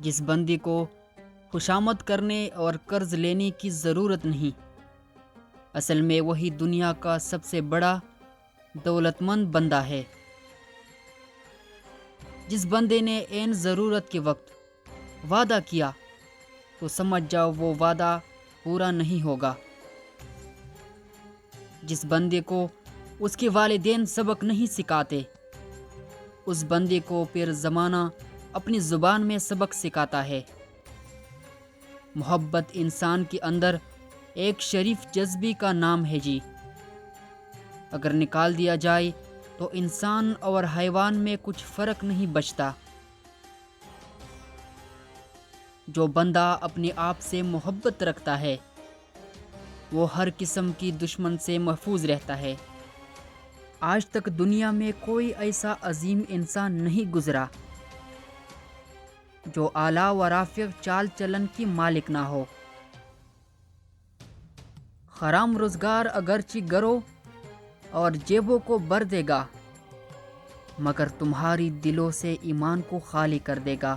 جس بندے کو خوشامد کرنے اور قرض لینے کی ضرورت نہیں، اصل میں وہی دنیا کا سب سے بڑا دولت مند بندہ ہے۔ جس بندے نے عین ضرورت کے وقت وعدہ کیا تو سمجھ جاؤ وہ وعدہ پورا نہیں ہوگا۔ جس بندے کو اس کے والدین سبق نہیں سکھاتے، اس بندے کو پھر زمانہ اپنی زبان میں سبق سکھاتا ہے۔ محبت انسان کے اندر ایک شریف جذبے کا نام ہے جی۔ اگر نکال دیا جائے تو انسان اور حیوان میں کچھ فرق نہیں بچتا۔ جو بندہ اپنے آپ سے محبت رکھتا ہے وہ ہر قسم کی دشمن سے محفوظ رہتا ہے۔ آج تک دنیا میں کوئی ایسا عظیم انسان نہیں گزرا جو اعلیٰ و رافع چال چلن کی مالک نہ ہو۔ حرام روزگار اگرچہ گھروں اور جیبوں کو بھر دے گا، مگر تمہاری دلوں سے ایمان کو خالی کر دے گا۔